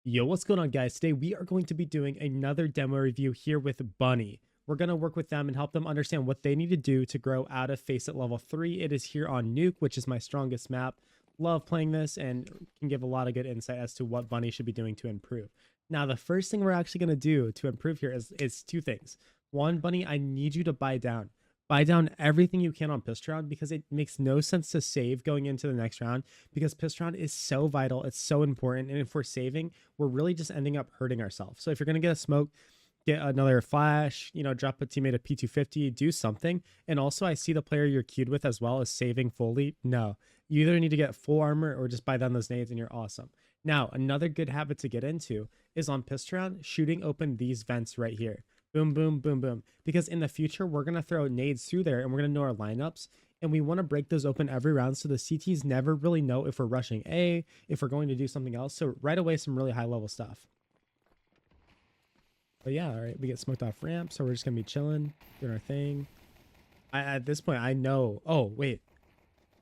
Yo, what's going on, guys? Today we are going to be doing another demo review here with Bunny. We're going to work with them and help them understand what they need to do to grow out of Face It level 3. It is here on Nuke, which is my strongest map. Love playing this and can give a lot of good insight as to what Bunny should be doing to improve. Now, the first thing we're actually going to do to improve here is two things. One, Bunny, I need you to buy down. Buy down everything you can on pistol round because it makes no sense to save going into the next round because pistol round is so vital. It's so important. And if we're saving, we're really just ending up hurting ourselves. So if you're going to get a smoke, get another flash, drop a teammate a P250, do something. And also I see the player you're queued with as well as saving fully. No, you either need to get full armor or just buy down those nades and you're awesome. Now, another good habit to get into is on pistol round, shooting open these vents right here. Boom, boom, boom, boom. Because in the future, we're going to throw nades through there and we're going to know our lineups. And we want to break those open every round so the CTs never really know if we're rushing A, if we're going to do something else. So right away, some really high level stuff. But yeah, all right, we get smoked off ramp. So we're just going to be chilling, doing our thing. At this point, I know. Oh, wait.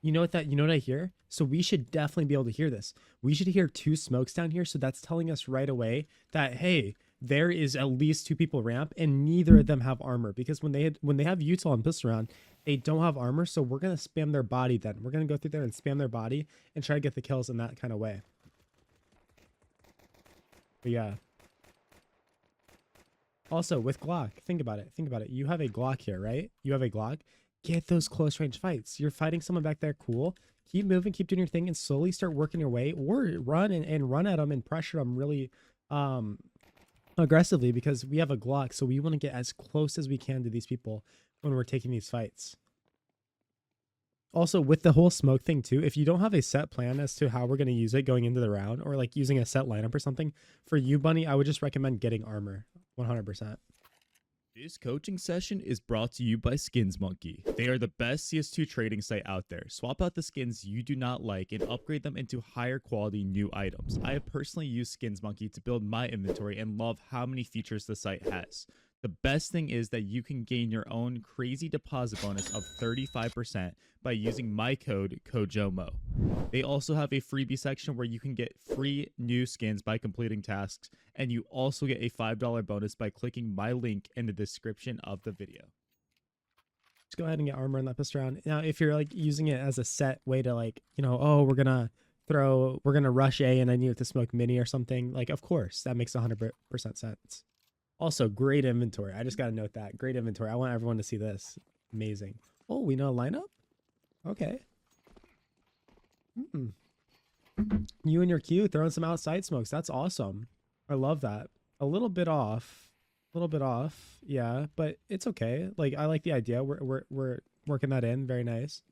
You know what I hear? So we should definitely be able to hear this. We should hear two smokes down here. So that's telling us right away that, hey, there is at least two people ramp and neither of them have armor, because when they have util and pistol round, they don't have armor. So we're going to spam their body. Then we're going to go through there and spam their body and try to get the kills in that kind of way. But yeah. Also with Glock, think about it. You have a Glock here, right? You have a Glock. Get those close range fights. You're fighting someone back there. Cool. Keep moving, keep doing your thing and slowly start working your way, or run and run at them and pressure them really, aggressively, because we have a Glock, so we want to get as close as we can to these people when we're taking these fights. Also, with the whole smoke thing too, if you don't have a set plan as to how we're going to use it going into the round, or like using a set lineup or something, for you, Bunny, I would just recommend getting armor 100%. This coaching session is brought to you by SkinsMonkey. They are the best CS2 trading site out there. Swap out the skins you do not like and upgrade them into higher quality new items. I have personally used SkinsMonkey to build my inventory and love how many features the site has. The best thing is that you can gain your own crazy deposit bonus of 35% by using my code KOJOMO. They also have a freebie section where you can get free new skins by completing tasks, and you also get a $5 bonus by clicking my link in the description of the video. Just go ahead and get armor in that pistol round. Now, if you're like using it as a set way to like, oh, we're gonna rush A and I need it to smoke mini or something, like, of course, that makes 100% sense. Also, great inventory. I just got to note that. Great inventory. I want everyone to see this. Amazing. Oh, we know a lineup? Okay. You and your Q throwing some outside smokes. That's awesome. I love that. A little bit off. Yeah, but it's okay. Like, I like the idea. We're working that in. Very nice.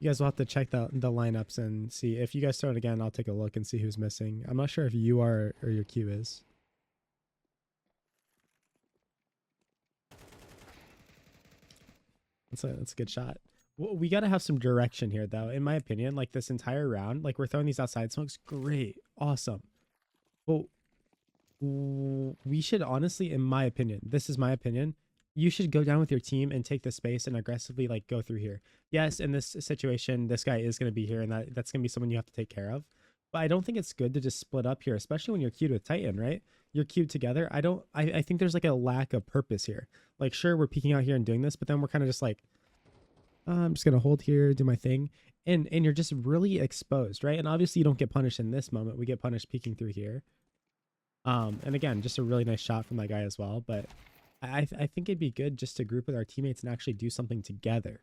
You guys will have to check the lineups and see. If you guys throw it again, I'll take a look and see who's missing. I'm not sure if you are or your Q is. That's a good shot. We got to have some direction here, though. In my opinion, like this entire round, like we're throwing these outside smokes. Great. Awesome. Well, we should honestly, in my opinion, this is my opinion, you should go down with your team and take the space and aggressively like go through here. Yes, in this situation, this guy is going to be here and that's going to be someone you have to take care of. But I don't think it's good to just split up here, especially when you're queued with Titan, right? You're queued together. I think there's like a lack of purpose here. Like, sure, we're peeking out here and doing this, but then we're kind of just like, I'm just going to hold here, do my thing. And you're just really exposed, right? And obviously you don't get punished in this moment. We get punished peeking through here. And again, just a really nice shot from that guy as well. But I think it'd be good just to group with our teammates and actually do something together.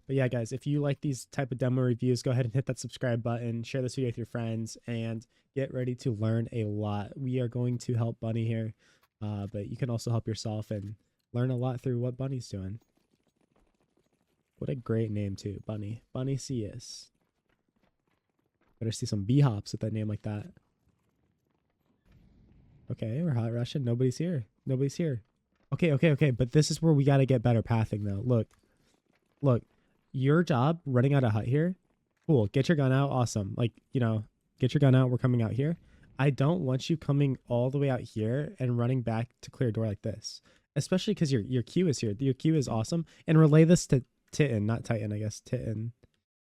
But yeah, guys, if you like these type of demo reviews, go ahead and hit that subscribe button, share this video with your friends, and get ready to learn a lot. We are going to help Bunny here, but you can also help yourself and learn a lot through what Bunny's doing. What a great name too, Bunny. Bunny CS. Better see some B-hops with that name like that. Okay, we're hot rushing. Nobody's here. Okay. But this is where we got to get better pathing, though. Look. Your job running out of hut here. Cool. Get your gun out. Awesome. Like, get your gun out. We're coming out here. I don't want you coming all the way out here and running back to clear a door like this, especially because your Q is here. Your Q is awesome. And relay this to Titan, not Titan, I guess. Titan.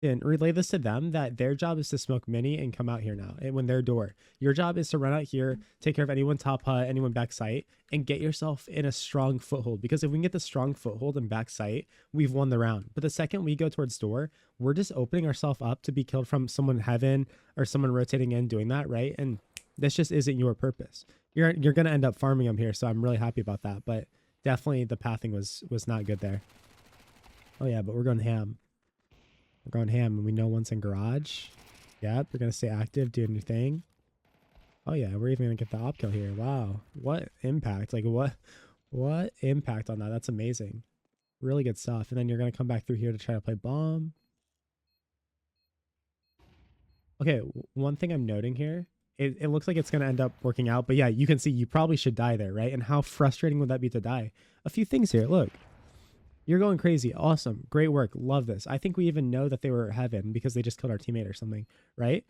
And relay this to them that their job is to smoke mini and come out here now. And when their door, your job is to run out here, take care of anyone top hut, anyone back sight, and get yourself in a strong foothold. Because if we can get the strong foothold and back sight, we've won the round. But the second we go towards door, we're just opening ourselves up to be killed from someone heaven or someone rotating in doing that, right? And this just isn't your purpose. You're gonna end up farming them here, so I'm really happy about that. But definitely the pathing was not good there. Oh yeah, but we're going ham. We're going ham, and we know one's in garage. Yep, we're going to stay active, doing your thing. Oh, yeah, we're even going to get the op kill here. Wow, what impact. Like, what impact on that? That's amazing. Really good stuff. And then you're going to come back through here to try to play bomb. Okay, one thing I'm noting here, it looks like it's going to end up working out. But, yeah, you can see you probably should die there, right? And how frustrating would that be to die? A few things here. Look. You're going crazy. Awesome. Great work. Love this. I think we even know that they were heaven because they just killed our teammate or something, right?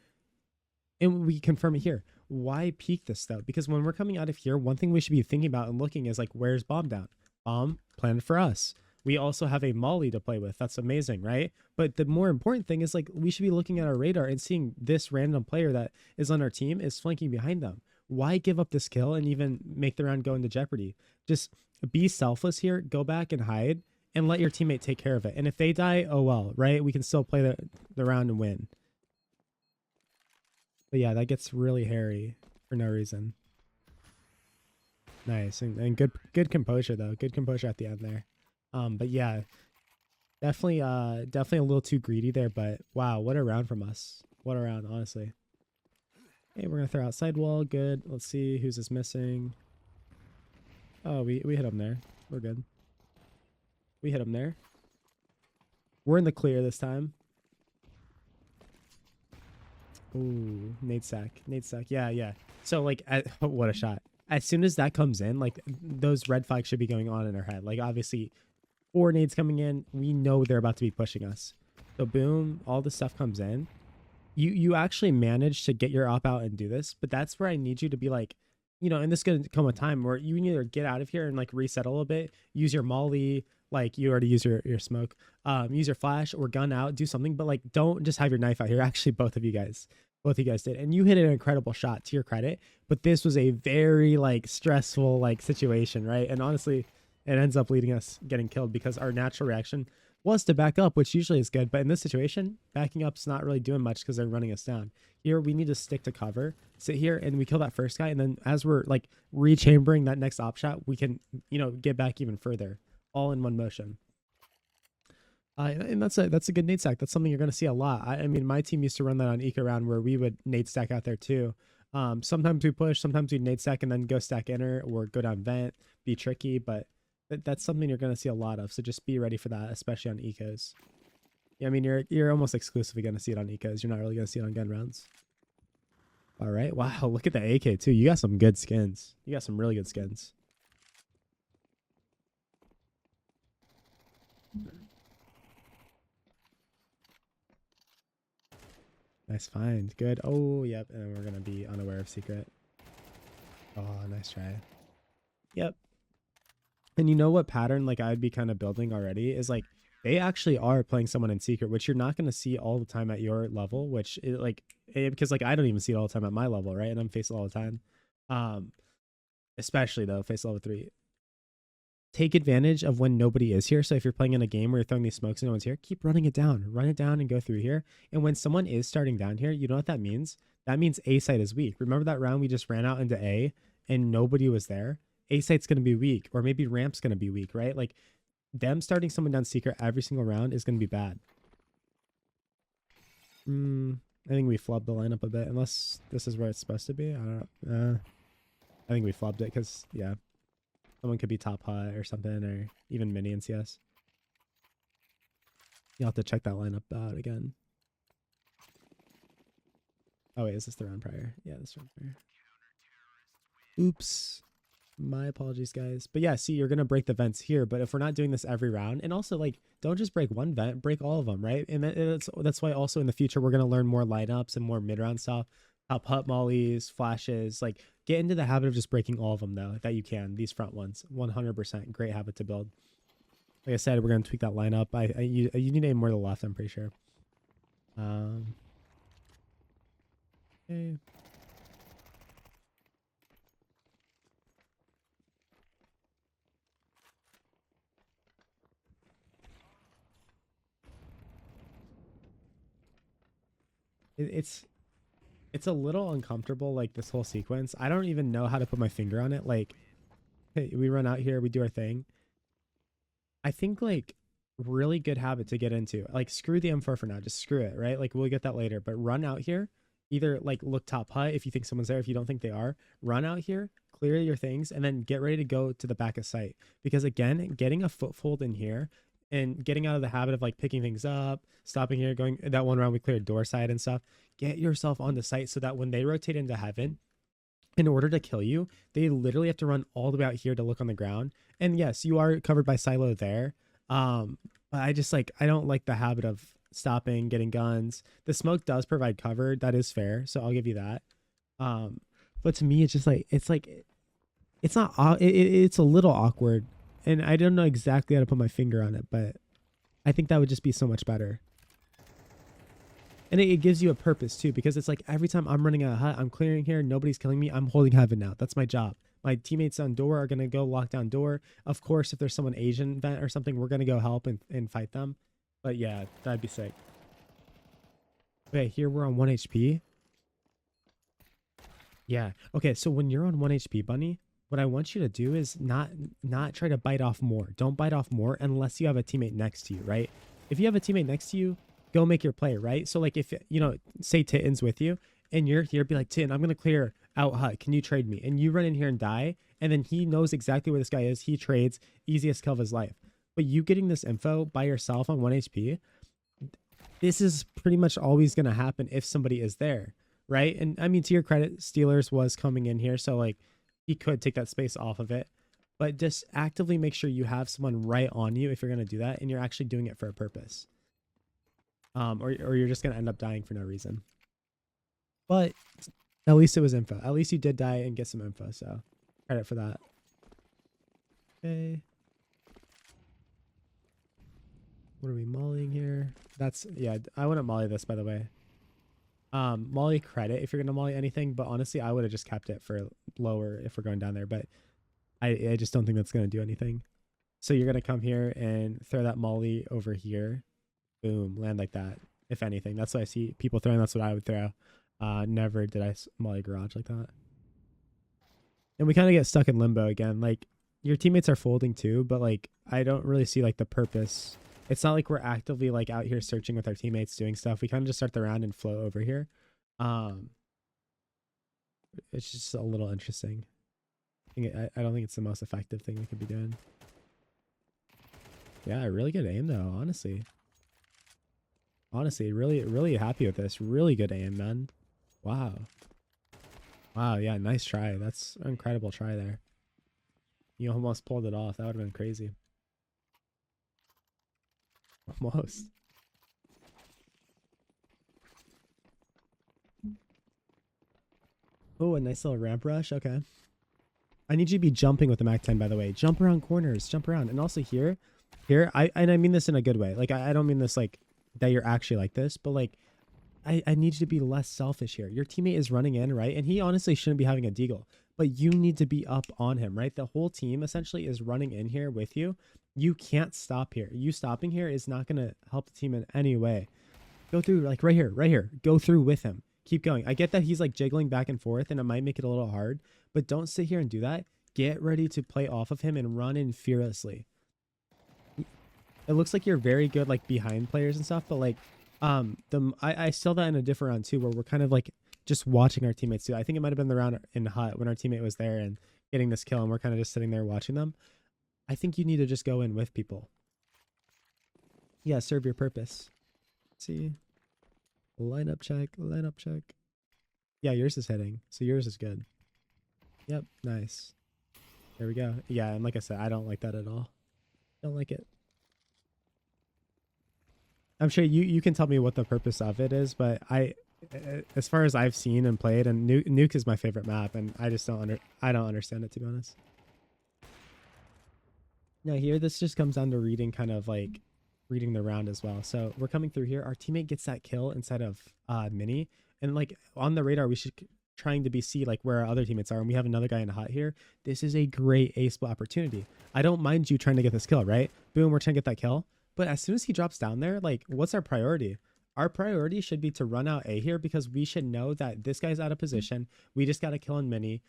And we confirm it here. Why peek this though? Because when we're coming out of here, one thing we should be thinking about and looking is like, where's bomb down? Bomb planted for us. We also have a molly to play with. That's amazing, right? But the more important thing is like, we should be looking at our radar and seeing this random player that is on our team is flanking behind them. Why give up this kill and even make the round go into jeopardy? Just be selfless here. Go back and hide. And let your teammate take care of it. And if they die, oh well, right? We can still play the round and win. But yeah, that gets really hairy for no reason. Nice. And good composure though. Good composure at the end there. But yeah, definitely a little too greedy there, but wow, what a round from us. What a round, honestly. Hey, we're gonna throw out sidewall. Good. Let's see who's this missing. Oh, we hit him there. We're good. We hit him there. We're in the clear this time. Ooh, Nade sack. Nade sack. Yeah. So, like, what a shot. As soon as that comes in, like, those red flags should be going on in our head. Like, obviously, 4 nades coming in. We know they're about to be pushing us. So, boom, all this stuff comes in. You actually managed to get your op out and do this. But that's where I need you to be like, you know, and this is going to come a time where you either get out of here and, like, reset a little bit. Use your molly. Like, you already use your smoke, use your flash or gun out, do something, but like, don't just have your knife out here. Actually, both of you guys did. And you hit an incredible shot, to your credit, but this was a very like stressful, like situation, right? And honestly, it ends up leading us getting killed because our natural reaction was to back up, which usually is good. But in this situation, backing up's not really doing much because they're running us down. Here, we need to stick to cover, sit here, and we kill that first guy. And then as we're like rechambering that next op shot, we can, you know, get back even further. All in one motion. And that's a good nade stack. That's something you're going to see a lot. I mean, my team used to run that on Eco round where we would nade stack out there too. Sometimes we push, sometimes we nade stack and then go stack inner or go down vent, be tricky, but that's something you're going to see a lot of. So just be ready for that, especially on ecos. Yeah, I mean, you're almost exclusively going to see it on ecos. You're not really going to see it on gun rounds. All right. Wow. Look at the AK too. You got some good skins. You got some really good skins. Nice find. Good. Oh, yep. And we're going to be unaware of secret. Oh, nice try. Yep. And you know what pattern like I'd be kind of building already is like they actually are playing someone in secret, which you're not going to see all the time at your level, which is like because like I don't even see it all the time at my level, right? And I'm facing all the time. Especially though, face level 3. Take advantage of when nobody is here. So if you're playing in a game where you're throwing these smokes and no one's here, keep running it down. Run it down and go through here. And when someone is starting down here, you know what that means? That means A site is weak. Remember that round we just ran out into A and nobody was there? A site's going to be weak, or maybe ramp's going to be weak, right? Like them starting someone down secret every single round is going to be bad. I think we flubbed the lineup a bit, unless this is where it's supposed to be. I don't know. I think we flubbed it because, yeah. Someone could be top high or something, or even mini in CS. You'll have to check that lineup out again. Oh wait, is this the round prior? Yeah, this round prior. Oops. My apologies, guys. But yeah, see, you're going to break the vents here, but if we're not doing this every round, and also like, don't just break one vent, break all of them, right? And that's why also in the future, we're going to learn more lineups and more mid-round stuff. Top hut mollies, flashes, like get into the habit of just breaking all of them though, that you can. These front ones, 100%, great habit to build. Like I said, we're going to tweak that lineup. You need to aim more to the left, I'm pretty sure. Okay. It's a little uncomfortable, like this whole sequence. I don't even know how to put my finger on it. Like, hey, we run out here, we do our thing. I think like really good habit to get into. Like screw the M4 for now, just screw it, right? Like we'll get that later. But run out here, either like look top hut if you think someone's there, if you don't think they are, run out here, clear your things, and then get ready to go to the back of site. Because again, getting a foothold in here and getting out of the habit of like picking things up, stopping here, going that one round we cleared door side and stuff. Get yourself on the site so that when they rotate into heaven, in order to kill you, they literally have to run all the way out here to look on the ground. And yes, you are covered by silo there. But I just like I don't like the habit of stopping, getting guns. The smoke does provide cover, that is fair, so I'll give you that. But to me, it's just like it's not it's a little awkward, and I don't know exactly how to put my finger on it, but I think that would just be so much better. And it gives you a purpose too, because it's like every time I'm running a hut, I'm clearing here, nobody's killing me, I'm holding heaven now. That's my job. My teammates on door are going to go lock down door. Of course, if there's someone Asian vent or something, we're going to go help and fight them. But yeah, that'd be sick. Okay, here we're on 1 HP. Yeah. Okay, so when you're on 1 HP, Bunny, what I want you to do is not try to bite off more. Don't bite off more unless you have a teammate next to you, right? If you have a teammate next to you, go make your play, right? So like if, you know, say Titten's with you and you're here, be like, Titten, I'm going to clear out hut. Can you trade me? And you run in here and die. And then he knows exactly where this guy is. He trades, easiest kill of his life. But you getting this info by yourself on 1 HP, this is pretty much always going to happen if somebody is there, right? And I mean, to your credit, Steelers was coming in here. So like he could take that space off of it. But just actively make sure you have someone right on you if you're going to do that. And you're actually doing it for a purpose. Or you're just going to end up dying for no reason. But at least it was info. At least you did die and get some info. So credit for that. Okay. What are we mollying here? That's, yeah, I wouldn't molly this, by the way. Molly credit if you're going to molly anything. But honestly, I would have just kept it for lower if we're going down there. But I just don't think that's going to do anything. So you're going to come here and throw that molly over here. Boom, land like that. If anything, that's what I see people throwing. That's what I would throw. Never did I molly garage like that. And we kind of get stuck in limbo again. Like your teammates are folding too, but like I don't really see like the purpose. It's not like we're actively like out here searching with our teammates doing stuff. We kind of just start the round and flow over here. It's just a little interesting. I don't think it's the most effective thing we could be doing. Yeah, really good aim though, honestly. Honestly, really happy with this. Really good aim, man. Wow. Wow, yeah, nice try. That's an incredible try there. You almost pulled it off. That would have been crazy. Almost. Oh, a nice little ramp rush. Okay. I need you to be jumping with the Mac 10, by the way. Jump around corners. Jump around. And also here, I mean this in a good way. Like, I don't mean this like that you're actually like this, but like I need you to be less selfish here. Your teammate is running in, right? And he honestly shouldn't be having a deagle, but you need to be up on him, right? The whole team essentially is running in here with you. You can't stop here. You stopping here is not going to help the team in any way. Go through like right here. Go through with him. Keep going. I get that he's like jiggling back and forth and it might make it a little hard, but don't sit here and do that. Get ready to play off of him and run in fearlessly. It looks like you're very good like behind players and stuff, but like I saw that in a different round too, where we're kind of like just watching our teammates do. I think it might have been the round in hut when our teammate was there and getting this kill and we're kind of just sitting there watching them. I think you need to just go in with people. Yeah, serve your purpose. Let's see. Lineup check. Yeah, yours is hitting, so yours is good. Yep, nice. There we go. Yeah, and like I said, I don't like that at all. Don't like it. I'm sure you can tell me what the purpose of it is, but as far as I've seen and played, and Nuke is my favorite map, and I just don't understand it, to be honest. Now here, this just comes down to reading kind of like reading the round as well. So we're coming through here. Our teammate gets that kill instead of Mini. And like on the radar, we should trying to be see like where our other teammates are. And we have another guy in the hot here. This is a great A split opportunity. I don't mind you trying to get this kill, right? Boom, we're trying to get that kill. But as soon as he drops down there, like what's our priority? Our priority should be to run out A here because we should know that this guy's out of position. We just got a kill in Mini.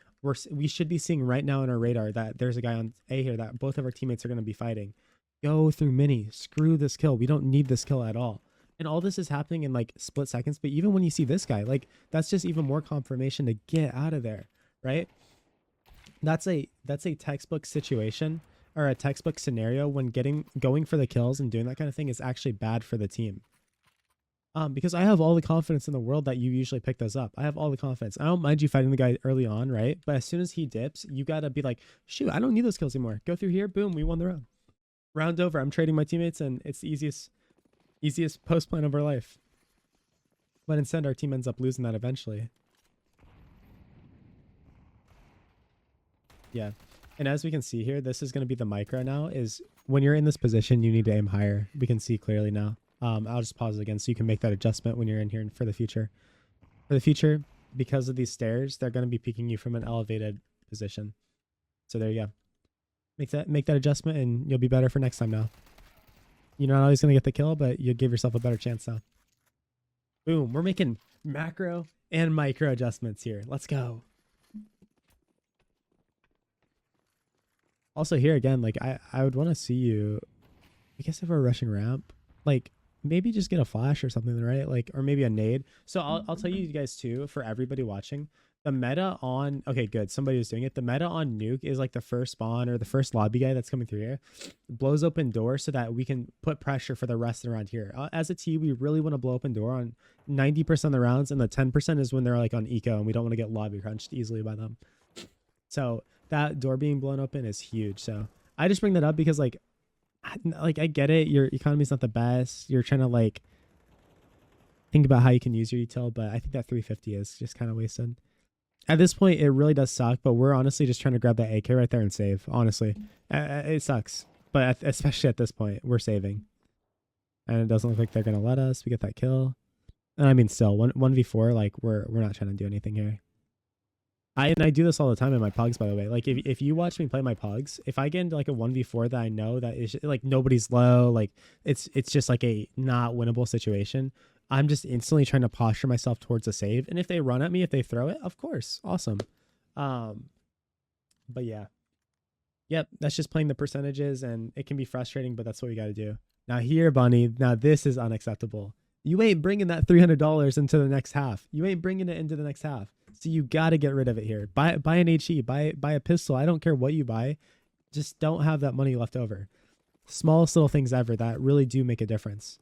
We should be seeing right now on our radar that there's a guy on A here that both of our teammates are going to be fighting. Go through Mini. Screw this kill. We don't need this kill at all. And all this is happening in like split seconds. But even when you see this guy, like that's just even more confirmation to get out of there, right? That's a textbook situation or a textbook scenario when going for the kills and doing that kind of thing is actually bad for the team. Because I have all the confidence in the world that you usually pick those up. I have all the confidence. I don't mind you fighting the guy early on, right? But as soon as he dips, you got to be like, shoot, I don't need those kills anymore. Go through here. Boom. We won the round. Round over. I'm trading my teammates and it's the easiest post plan of our life. But instead, our team ends up losing that eventually. Yeah. And as we can see here, this is going to be the micro now is when you're in this position, you need to aim higher. We can see clearly now. I'll just pause it again so you can make that adjustment when you're in here for the future. For the future, because of these stairs, they're going to be peeking you from an elevated position. So there you go. Make that adjustment and you'll be better for next time now. You're not always going to get the kill, but you'll give yourself a better chance now. Boom. We're making macro and micro adjustments here. Let's go. Also here again, like I would want to see you, I guess if we're rushing ramp, like maybe just get a flash or something, right? Like, or maybe a nade. So I'll tell you guys too, for everybody watching, the meta on, okay, good. Somebody was doing it. The meta on Nuke is like the first spawn or the first lobby guy that's coming through here blows open door so that we can put pressure for the rest around here. As a team, we really want to blow open door on 90% of the rounds. And the 10% is when they're like on eco and we don't want to get lobby crunched easily by them. So that door being blown open is huge. So I just bring that up because like I get it. Your economy's not the best. You're trying to like think about how you can use your util, but I think that 350 is just kind of wasted. At this point, it really does suck, but we're honestly just trying to grab that AK right there and save. Honestly, it sucks, but especially at this point, we're saving, and it doesn't look like they're gonna let us. We get that kill, and I mean, still 1v4. Like we're not trying to do anything here. I do this all the time in my pogs, by the way. Like if you watch me play my pogs, if I get into like a 1v4 that I know that is like nobody's low, like it's just like a not winnable situation, I'm just instantly trying to posture myself towards a save. And if they run at me, if they throw it, of course, awesome. But yeah, yep, that's just playing the percentages, and it can be frustrating, but that's what we got to do. Now here, Bunny, now this is unacceptable. You ain't bringing that $300 into the next half. You ain't bringing it into the next half. So you got to get rid of it here. Buy an HE, buy a pistol. I don't care what you buy. Just don't have that money left over. Smallest little things ever that really do make a difference.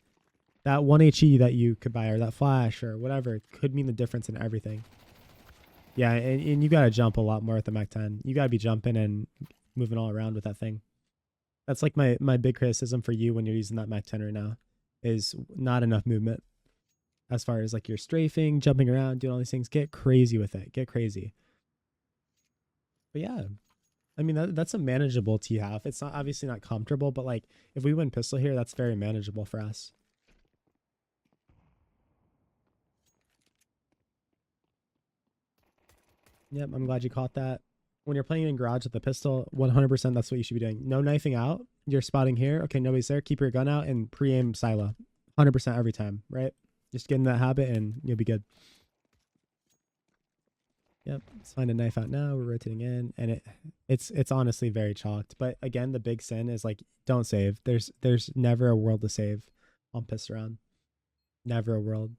That one HE that you could buy or that flash or whatever could mean the difference in everything. Yeah, and you got to jump a lot more at the Mac 10. You got to be jumping and moving all around with that thing. That's like my big criticism for you when you're using that Mac 10 right now is not enough movement. As far as like you're strafing, jumping around, doing all these things, get crazy with it. Get crazy. But yeah, I mean, that's a manageable T half. It's not obviously not comfortable, but like if we win pistol here, that's very manageable for us. Yep, I'm glad you caught that. When you're playing in garage with the pistol, 100% that's what you should be doing. No knifing out. You're spotting here. Okay, nobody's there. Keep your gun out and pre-aim silo. 100% every time, right? Just get in that habit and you'll be good. Yep, let's find a knife out now. We're rotating in, and it's honestly very chalked. But again, the big sin is like, don't save. There's never a world to save on piss around. Never a world.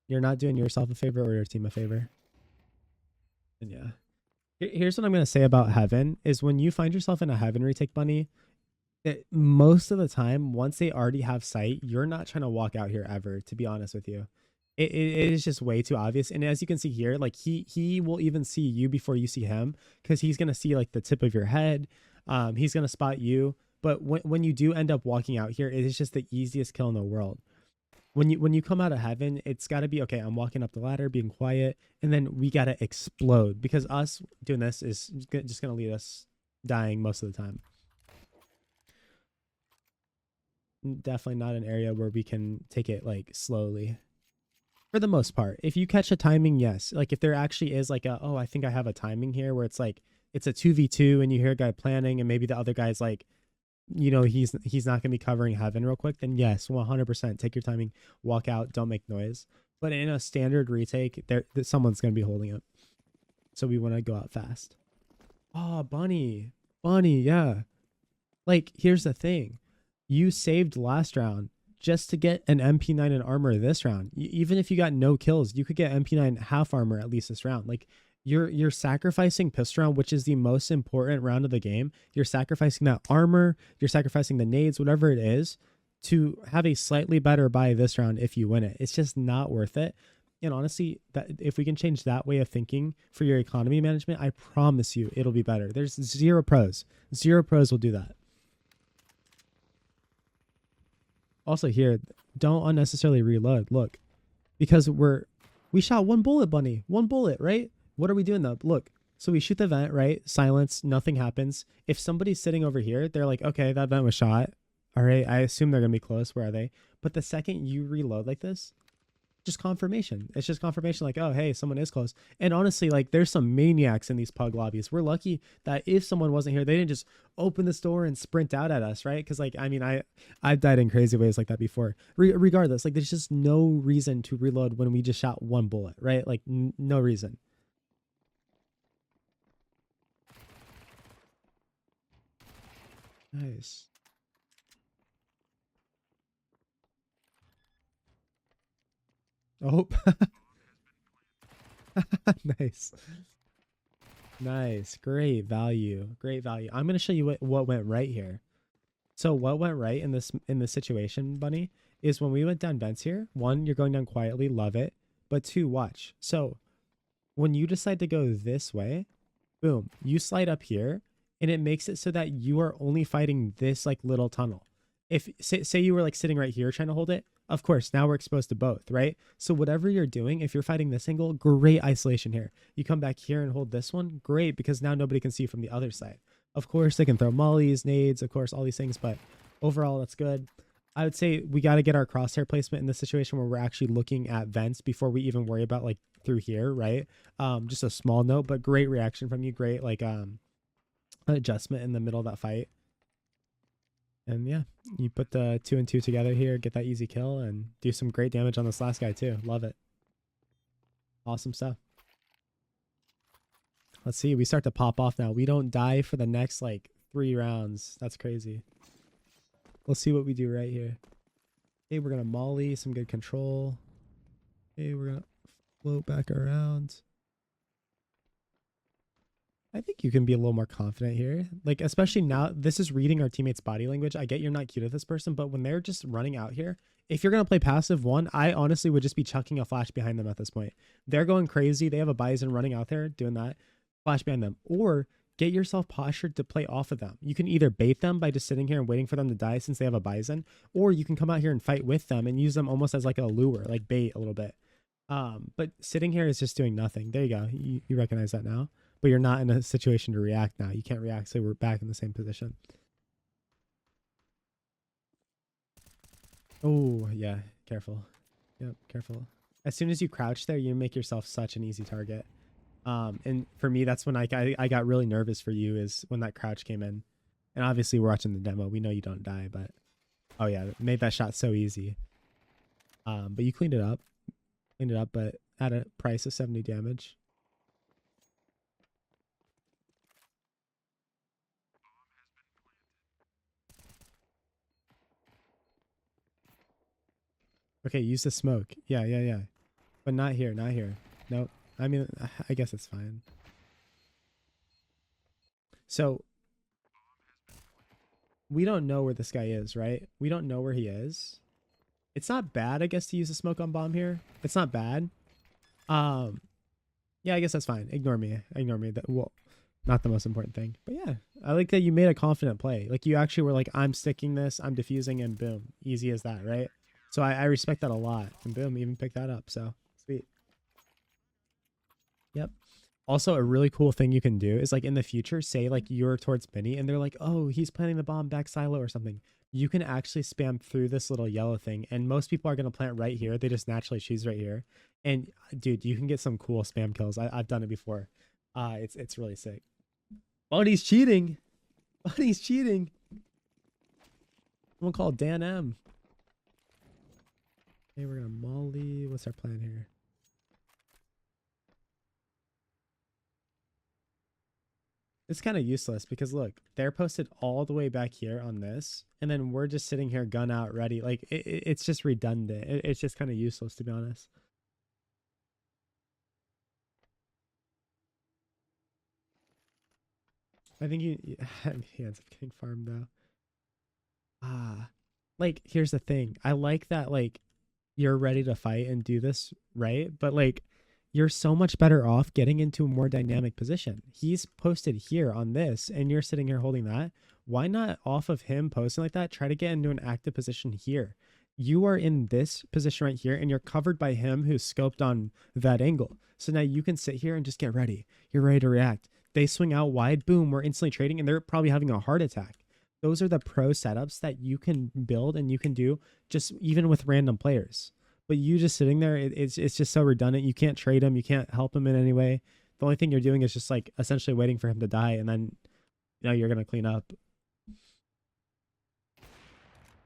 You're not doing yourself a favor or your team a favor. And yeah, here's what I'm going to say about heaven is when you find yourself in a heaven retake, Bunny, most of the time, once they already have sight, you're not trying to walk out here ever, to be honest with you. It is just way too obvious. And as you can see here, like he will even see you before you see him because he's going to see like the tip of your head. He's going to spot you. But when you do end up walking out here, it is just the easiest kill in the world. When you come out of heaven, it's got to be, okay, I'm walking up the ladder, being quiet, and then we got to explode because us doing this is just going to lead us dying most of the time. definitely not an area where we can take it like slowly. For the most part, if you catch a timing, yes. Like if there actually is like a, oh, I think I have a timing here where it's like it's a 2v2 and you hear a guy planning and maybe the other guy's like, he's not gonna be covering heaven real quick, then yes, 100% take your timing, walk out, don't make noise. But in a standard retake, someone's gonna be holding it, so we want to go out fast. Oh, bunny, yeah. Like here's the thing, you saved last round just to get an MP9 and armor this round. Even if you got no kills, you could get MP9 half armor at least this round. Like you're sacrificing pistol round, which is the most important round of the game. You're sacrificing that armor, you're sacrificing the nades, whatever it is, to have a slightly better buy this round if you win it. It's just not worth it. And honestly, that if we can change that way of thinking for your economy management, I promise you it'll be better. There's zero pros. Zero pros will do that. Also here, don't unnecessarily reload. Look, because we shot one bullet, bunny. One bullet, right? What are we doing though? Look, so we shoot the vent, right? Silence, nothing happens. If somebody's sitting over here, they're like, okay, that vent was shot. All right, I assume they're gonna be close. Where are they? But the second you reload like this, just confirmation. It's just confirmation like, oh, hey, someone is close. And honestly, like there's some maniacs in these pug lobbies. We're lucky that if someone wasn't here, they didn't just open this door and sprint out at us, right? Because like, I mean, I've died in crazy ways like that before. Regardless, like there's just no reason to reload when we just shot one bullet, right? Like no reason. Nice. Oh, nice. Nice. Great value. Great value. I'm going to show you what went right here. So what went right in this situation, bunny, is when we went down vents here. One, you're going down quietly, love it. But two, watch. So when you decide to go this way, boom, you slide up here and it makes it so that you are only fighting this like little tunnel. If say you were like sitting right here trying to hold it, of course, now we're exposed to both, right? So whatever you're doing, if you're fighting this angle, great isolation here. You come back here and hold this one, great, because now nobody can see from the other side. Of course, they can throw mollies, nades, of course, all these things, but overall, that's good. I would say we got to get our crosshair placement in the situation where we're actually looking at vents before we even worry about like through here, right? Just a small note, but great reaction from you. Great, like, adjustment in the middle of that fight. And yeah, you put the 2 and 2 together here, get that easy kill, and do some great damage on this last guy too. Love it. Awesome stuff. Let's see. We start to pop off now. We don't die for the next like 3 rounds. That's crazy. Let's see what we do right here. Okay, we're going to molly, some good control. Okay, we're going to float back around. I think you can be a little more confident here. Like, especially now, this is reading our teammates' body language. I get you're not cute at this person, but when they're just running out here, if you're going to play passive one, I honestly would just be chucking a flash behind them at this point. They're going crazy. They have a bison running out there doing that. Flash behind them. Or get yourself postured to play off of them. You can either bait them by just sitting here and waiting for them to die since they have a bison, or you can come out here and fight with them and use them almost as like a lure, like bait a little bit. But sitting here is just doing nothing. There you go. You recognize that now. But you're not in a situation to react now. You can't react, so we're back in the same position. Oh, yeah. Careful. Yep, careful. As soon as you crouch there, you make yourself such an easy target. And for me, that's when I got really nervous for you, is when that crouch came in. And obviously, we're watching the demo. We know you don't die, but... Oh, yeah. Made that shot so easy. But you cleaned it up. Cleaned it up, but at a price of 70 damage. Okay, use the smoke. Yeah. But not here, not here. Nope. I mean, I guess it's fine. So, we don't know where this guy is, right? We don't know where he is. It's not bad, I guess, to use a smoke on bomb here. It's not bad. Yeah, I guess that's fine. Ignore me. Ignore me. Well, not the most important thing. But yeah, I like that you made a confident play. Like, you actually were like, I'm sticking this, I'm diffusing, and boom. Easy as that, right? So I respect that a lot. And boom, even picked that up. So sweet. Yep. Also, a really cool thing you can do is like in the future, say like you're towards Benny and they're like, oh, he's planting the bomb back silo or something. you can actually spam through this little yellow thing, and most people are going to plant right here. They just naturally choose right here. And dude, you can get some cool spam kills. I've done it before. It's really sick. Buddy's cheating. Buddy's cheating. Someone called Dan M. Okay, we're gonna molly. What's our plan here? It's kind of useless because look, they're posted all the way back here on this, and then we're just sitting here gun out ready. Like it's just redundant. It's just kind of useless, to be honest. I think he ends up getting farmed though. Like here's the thing. I like that like you're ready to fight and do this, right? But like you're so much better off getting into a more dynamic position. He's posted here on this and you're sitting here holding that. Why not off of him posting like that, try to get into an active position here? You are in this position right here and you're covered by him who's scoped on that angle. So now you can sit here and just get ready. You're ready to react. They swing out wide, boom, we're instantly trading and they're probably having a heart attack. Those are the pro setups that you can build and you can do just even with random players. But you just sitting there, it's just so redundant. You can't trade him. You can't help him in any way. The only thing you're doing is just like essentially waiting for him to die, and then you're gonna clean up.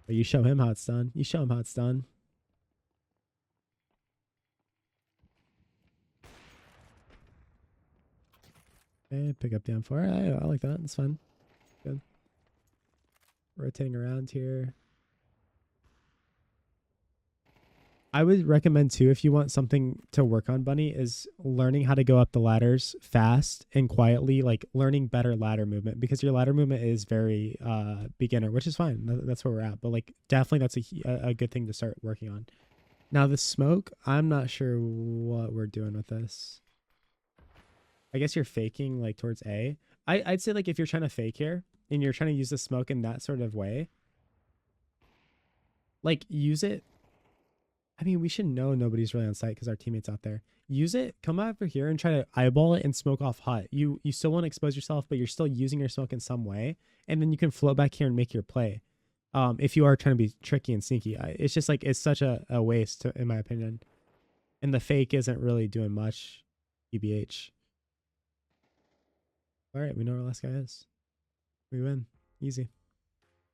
But you show him how it's done. You show him how it's done. Okay, pick up the M4. I like that. It's fun. Good. Rotating around here. I would recommend too, if you want something to work on, Bunny, is learning how to go up the ladders fast and quietly, like learning better ladder movement, because your ladder movement is very beginner, which is fine. That's where we're at. But like definitely that's a good thing to start working on. Now the smoke, I'm not sure what we're doing with this. I guess you're faking like towards A. I'd say like if you're trying to fake here and you're trying to use the smoke in that sort of way, like use it. I mean, we should know nobody's really on site because our teammates out there. Use it, come over here and try to eyeball it and smoke off hut. You still want to expose yourself, but you're still using your smoke in some way. And then you can float back here and make your play. If you are trying to be tricky and sneaky. It's just like, it's such a waste in my opinion. And the fake isn't really doing much. EBH. All right, we know where our last guy is. We win. Easy.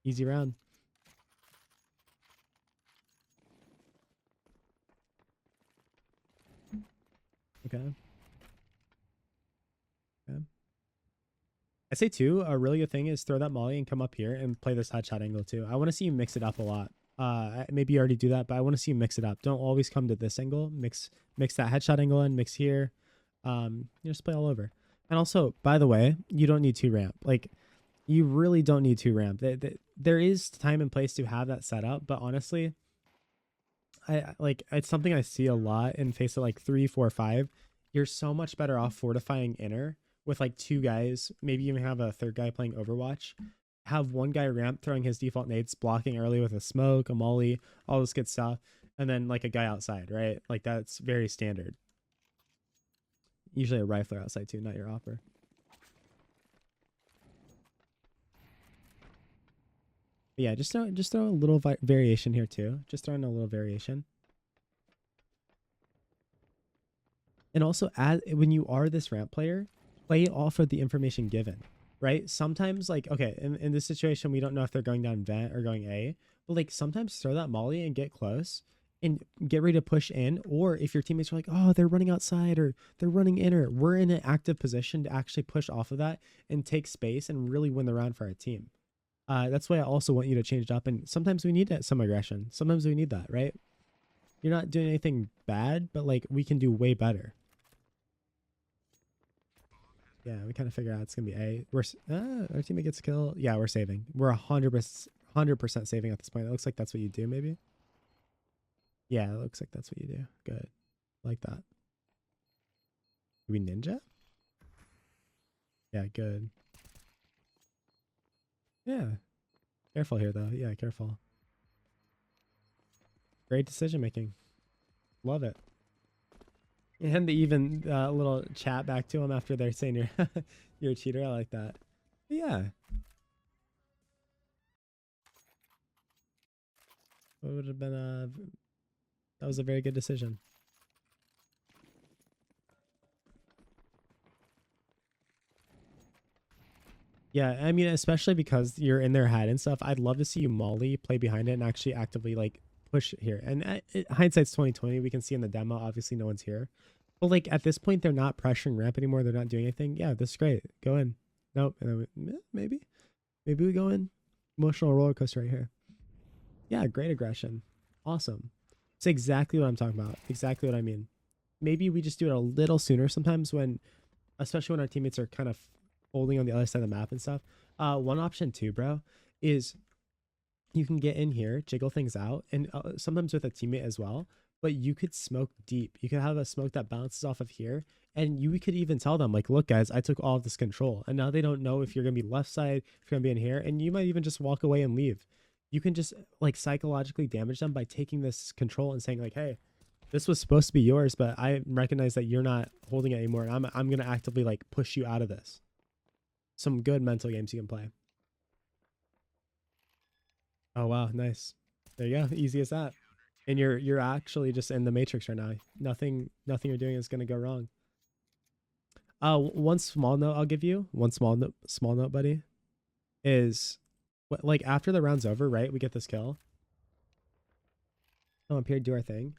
Easy round. Okay. I say too, a really good thing is throw that molly and come up here and play this headshot angle too. I want to see you mix it up a lot. Maybe you already do that, but I want to see you mix it up. Don't always come to this angle. Mix that headshot angle in, mix here. You just play all over. And also, by the way, you don't need 2 ramp. Like, you really don't need 2 ramp. There is time and place to have that set up, but honestly, it's something I see a lot in face of like 3, 4, 5. You're so much better off fortifying inner with like 2 guys, maybe even have a 3rd guy playing Overwatch. Have 1 guy ramp throwing his default nades, blocking early with a smoke, a molly, all this good stuff, and then like a guy outside, right? Like that's very standard. Usually a rifler outside too, not your opper. But yeah, just throw a little variation here too. Just throw in a little variation. And also, when you are this ramp player, play off of the information given, right? Sometimes, like, okay, in this situation, we don't know if they're going down vent or going A, but like sometimes throw that molly and get close and get ready to push in. Or if your teammates are like, oh, they're running outside or they're running inner, we're in an active position to actually push off of that and take space and really win the round for our team. That's why I also want you to change it up. And sometimes we need some aggression. Sometimes we need that, right? You're not doing anything bad, but like we can do way better. Yeah, we kind of figure out it's going to be A. Our teammate gets a kill. Yeah, we're saving. We're 100% saving at this point. It looks like that's what you do, maybe. Yeah, it looks like that's what you do. Good. Like that. Do we ninja? Yeah, good. Yeah. Careful here, though. Yeah, careful. Great decision making. Love it. And the even little chat back to him after they're saying you're a cheater. I like that. But yeah. What would have been a... That was a very good decision. Yeah, I mean, especially because you're in their head and stuff. I'd love to see you Molly play behind it and actually actively like push it here. And hindsight's 2020. We can see in the demo. Obviously, no one's here, but like at this point, they're not pressuring ramp anymore. They're not doing anything. Yeah, this is great. Go in. Nope. And then maybe we go in. Emotional roller coaster right here. Yeah, great aggression. Awesome. It's exactly what I'm talking about. Exactly what I mean. Maybe we just do it a little sooner sometimes when, especially when our teammates are kind of holding on the other side of the map and stuff. One option too, bro, is you can get in here, jiggle things out, and sometimes with a teammate as well. But you could smoke deep. You could have a smoke that bounces off of here, and you could even tell them like, "Look, guys, I took all of this control," and now they don't know if you're gonna be left side, if you're gonna be in here, and you might even just walk away and leave. You can just like psychologically damage them by taking this control and saying like, "Hey, this was supposed to be yours, but I recognize that you're not holding it anymore, and I'm gonna actively like push you out of this." Some good mental games you can play. Oh wow, nice. There you go. Easy as that. And you're actually just in the matrix right now. Nothing you're doing is gonna go wrong. One small note I'll give you. One small note, buddy, is like after the round's over, right? We get this kill. Come up here, do our thing.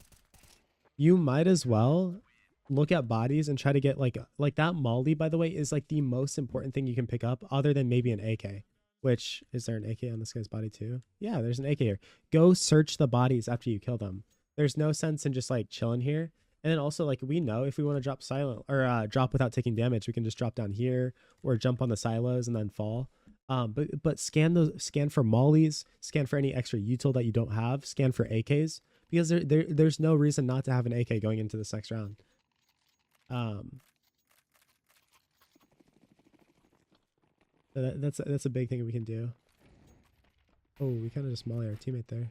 You might as well look at bodies and try to get like that molly, by the way, is like the most important thing you can pick up other than maybe an AK. Which, is there an AK on this guy's body too? Yeah, there's an AK here. Go search the bodies after you kill them. There's no sense in just like chilling here. And then also like we know if we want to drop silent or drop without taking damage, we can just drop down here or jump on the silos and then fall. But scan for mollies, scan for any extra util that you don't have, scan for AKs because there's no reason not to have an AK going into this next round. That's a big thing we can do. Oh, we kind of just molly our teammate there.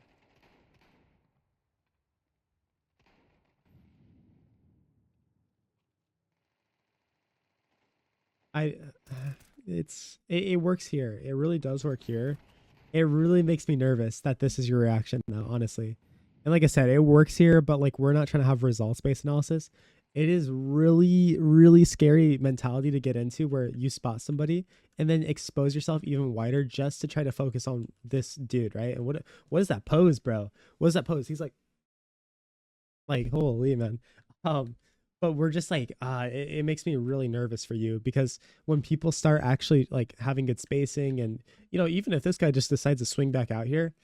It works here. It really does work here. It really makes me nervous that this is your reaction though, honestly. And like I said, it works here, but like we're not trying to have results-based analysis. It is really, really scary mentality to get into where you spot somebody and then expose yourself even wider just to try to focus on this dude, right? And what is that pose, bro? What is that pose? He's like holy man. But we're just like it makes me really nervous for you because when people start actually like having good spacing and even if this guy just decides to swing back out here,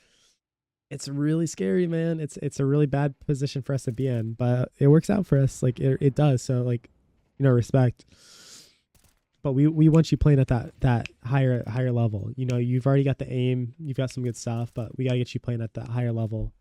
it's really scary, man. It's a really bad position for us to be in, but it works out for us. Like it does. So like, respect. But we want you playing at that higher level. You've already got the aim, you've got some good stuff, but we gotta get you playing at that higher level.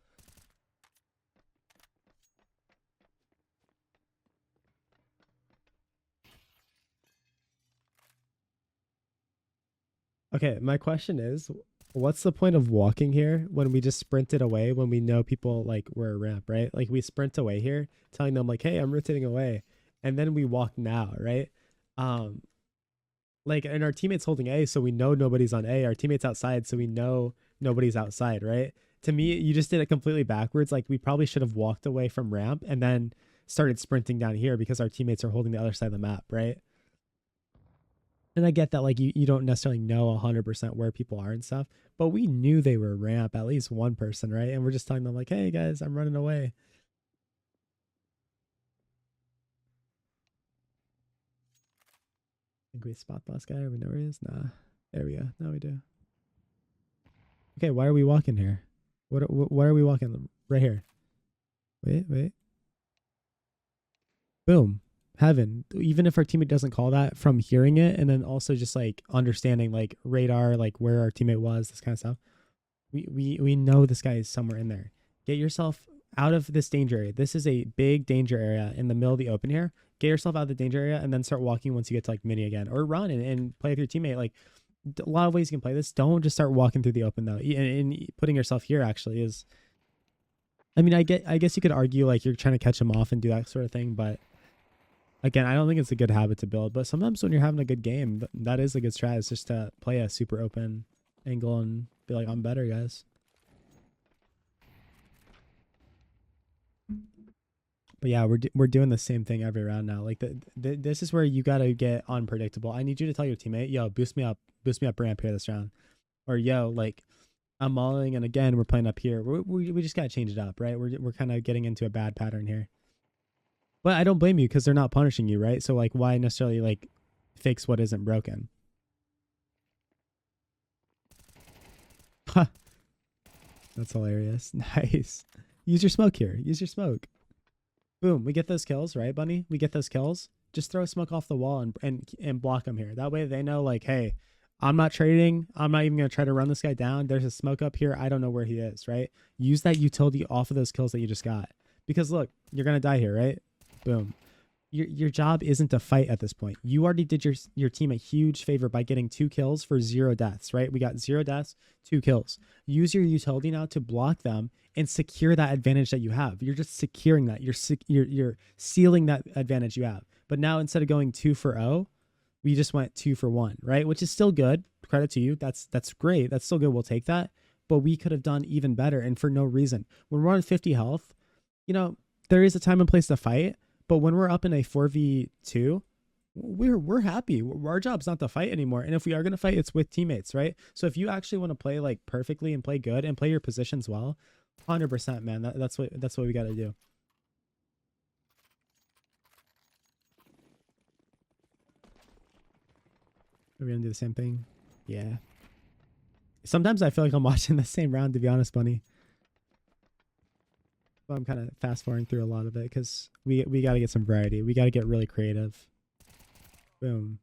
Okay, my question is, what's the point of walking here when we just sprinted away when we know people like we're a ramp, right? Like we sprint away here, telling them like, hey, I'm rotating away. And then we walk now, right? Like, and our teammates holding A, so we know nobody's on A. Our teammates outside, so we know nobody's outside, right? To me, you just did it completely backwards. Like we probably should have walked away from ramp and then started sprinting down here because our teammates are holding the other side of the map, right? And I get that like you don't necessarily know 100% where people are and stuff, but we knew they were ramp, at least one person, right? And we're just telling them like, hey guys, I'm running away. I think we spot the last guy, or we know where he is. Nah, there we go. Now we do. Okay, why are we walking here? Why are we walking right here? Wait. Boom. Heaven. Even if our teammate doesn't call that, from hearing it and then also just like understanding like radar, like where our teammate was, this kind of stuff, we know this guy is somewhere in there. Get yourself out of this danger area. This is a big danger area in the middle of the open here. Get yourself out of the danger area and then start walking once you get to like mini again, or run and play with your teammate. Like a lot of ways you can play this. Don't just start walking through the open though. And putting yourself here actually is, I mean, I guess you could argue like you're trying to catch him off and do that sort of thing, but again, I don't think it's a good habit to build. But sometimes when you're having a good game, that is a good strat, is just to play a super open angle and be like, I'm better, guys. But yeah, we're doing the same thing every round now. Like this is where you gotta get unpredictable. I need you to tell your teammate, yo, boost me up ramp here this round, or yo, like I'm mauling, and again we're playing up here. We just gotta change it up, right? We're kind of getting into a bad pattern here. But I don't blame you because they're not punishing you, right? So like, why necessarily like fix what isn't broken? Huh. That's hilarious. Nice. Use your smoke here. Use your smoke. Boom. We get those kills, right, Bunny? We get those kills. Just throw smoke off the wall and block them here. That way they know, like, hey, I'm not trading. I'm not even going to try to run this guy down. There's a smoke up here. I don't know where he is, right? Use that utility off of those kills that you just got. Because look, you're going to die here, right? Boom. Your job isn't to fight at this point. You already did your team a huge favor by getting 2 kills for 0 deaths, right? We got 0 deaths, 2 kills. Use your utility now to block them and secure that advantage that you have. You're just securing that. You're sealing that advantage you have. But now instead of going 2 for 0, we just went 2 for 1, right? Which is still good. Credit to you. That's great. That's still good. We'll take that. But we could have done even better, and for no reason. When we're on 50 health, you know, there is a time and place to fight. But when we're up in a 4v2, we're happy. Our job's not to fight anymore. And if we are going to fight, it's with teammates, right? So if you actually want to play like perfectly and play good and play your positions well, 100%, man. That's what we got to do. Are we going to do the same thing? Yeah. Sometimes I feel like I'm watching the same round, to be honest, Bunny. But I'm kind of fast forwarding through a lot of it because we got to get some variety. We got to get really creative. Boom.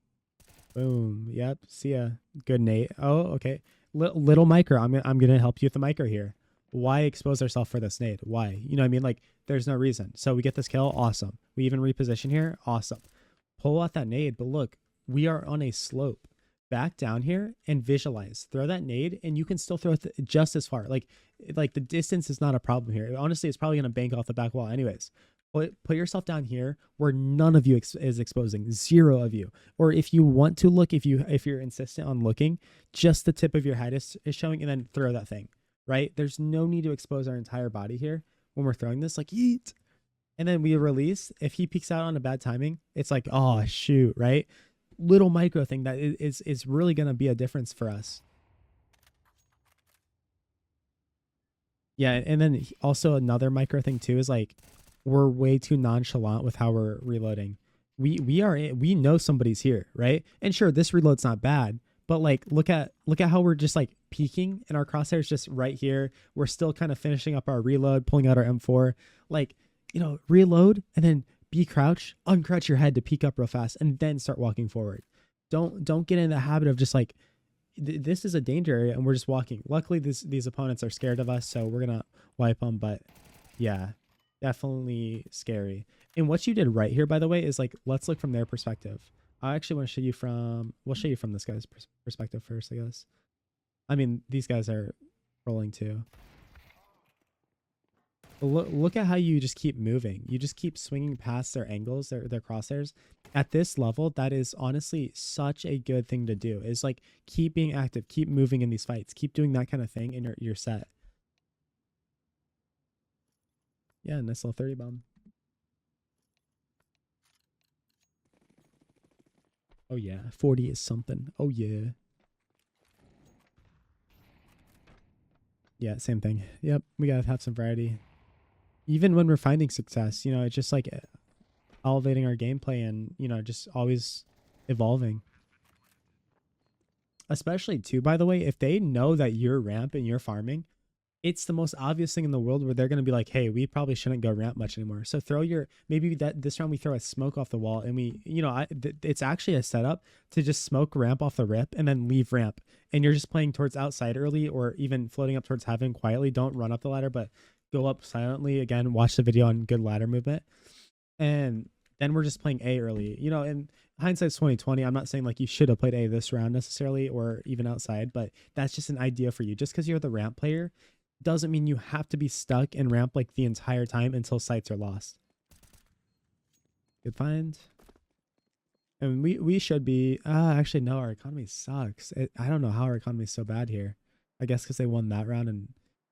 Boom. Yep. See ya. Good Nate. Oh, okay. Little micro. I'm gonna help you with the micro here. Why expose ourselves for this Nade? Why? You know what I mean? Like, there's no reason. So we get this kill. Awesome. We even reposition here. Awesome. Pull out that Nade. But look, we are on a slope. Back down here and visualize. Throw that Nade and you can still throw it just as far. Like the distance is not a problem here. Honestly, it's probably going to bank off the back wall anyways. Put yourself down here where none of you is exposing. 0 of you. Or if you want to look, if you're insistent on looking, just the tip of your head is showing, and then throw that thing, right? There's no need to expose our entire body here when we're throwing this, like, yeet. And then we release. If he peeks out on a bad timing, it's like, oh, shoot, right? Little micro thing that is really going to be a difference for us. Yeah, and then also another micro thing too is like we're way too nonchalant with how we're reloading. We know somebody's here, right? And sure, this reload's not bad, but like look at how we're just like peeking and our crosshairs just right here. We're still kind of finishing up our reload, pulling out our M4. Like, you know, reload and then be crouch, uncrouch your head to peek up real fast, and then start walking forward. Don't get in the habit of just like, this is a danger area and we're just walking. Luckily, these opponents are scared of us, so we're gonna wipe them. But yeah, definitely scary. And what you did right here, by the way, is like, let's look from their perspective. I actually want to show you we'll show you from this guy's perspective first, I guess. I mean, these guys are rolling too. Look at how you just keep moving. You just keep swinging past their angles, their crosshairs. At this level, that is honestly such a good thing to do. Is like, keep being active, keep moving in these fights, keep doing that kind of thing, and you're set. Yeah, nice little 30 bomb. Oh yeah, 40 is something. Oh yeah. Yeah, same thing. Yep, we gotta have some variety. Even when we're finding success, you know, it's just like elevating our gameplay and, you know, just always evolving. Especially too, by the way, if they know that you're ramp and you're farming, it's the most obvious thing in the world where they're going to be like, hey, we probably shouldn't go ramp much anymore. So maybe this round we throw a smoke off the wall and we, you know, it's actually a setup to just smoke ramp off the rip and then leave ramp. And you're just playing towards outside early or even floating up towards heaven quietly. Don't run up the ladder, but go up silently. Again, watch the video on good ladder movement. And then we're just playing A early, you know, and hindsight's 2020. I'm not saying like you should have played A this round necessarily or even outside, but that's just an idea for you. Just because you're the ramp player doesn't mean you have to be stuck in ramp like the entire time until sites are lost. Good find. And we should be, actually no, our economy sucks. I don't know how our economy is so bad here. I guess because they won that round. And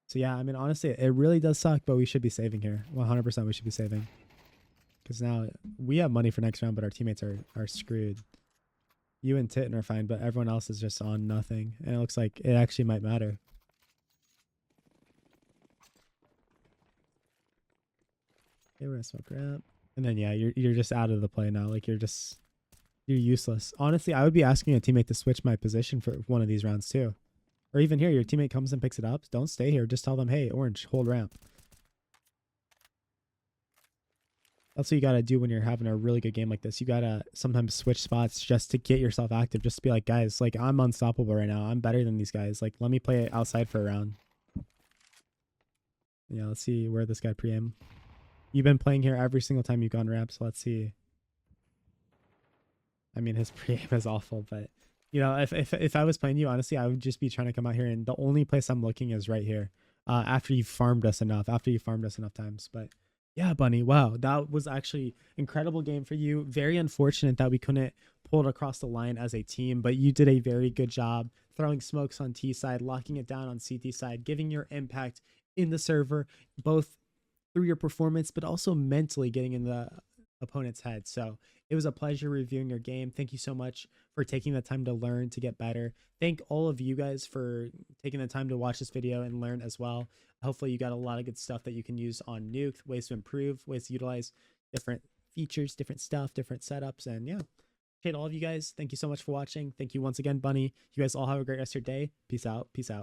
so, yeah, I mean, honestly, it really does suck, but we should be saving here. 100% we should be saving. Because now we have money for next round, but our teammates are screwed. You and Titten are fine, but everyone else is just on nothing. And it looks like it actually might matter. Okay, we're gonna smoke ramp. And then yeah, you're just out of the play now. Like you're useless. Honestly, I would be asking a teammate to switch my position for one of these rounds too. Or even here, your teammate comes and picks it up. Don't stay here. Just tell them, hey, orange, hold ramp. That's what you got to do when you're having a really good game like this. You got to sometimes switch spots just to get yourself active. Just to be like, guys, like I'm unstoppable right now. I'm better than these guys. Like, let me play outside for a round. Yeah, let's see where this guy pre-aim. You've been playing here every single time you've gone ramp, so let's see. I mean, his pre-aim is awful, but you know, if I was playing you, honestly, I would just be trying to come out here, and the only place I'm looking is right here. After you farmed us enough times. But yeah, Bunny, wow, that was actually incredible game for you. Very unfortunate that we couldn't pull it across the line as a team, but you did a very good job throwing smokes on T side, locking it down on CT side, giving your impact in the server, both through your performance, but also mentally getting in the opponent's head. So it was a pleasure reviewing your game. Thank you so much for taking the time to learn, to get better. Thank all of you guys for taking the time to watch this video and learn as well. Hopefully you got a lot of good stuff that you can use on Nuke, ways to improve, ways to utilize different features, different stuff, different setups. And yeah, appreciate all of you guys. Thank you so much for watching. Thank you once again, Bunny. You guys all have a great rest of your day. Peace out. Peace out.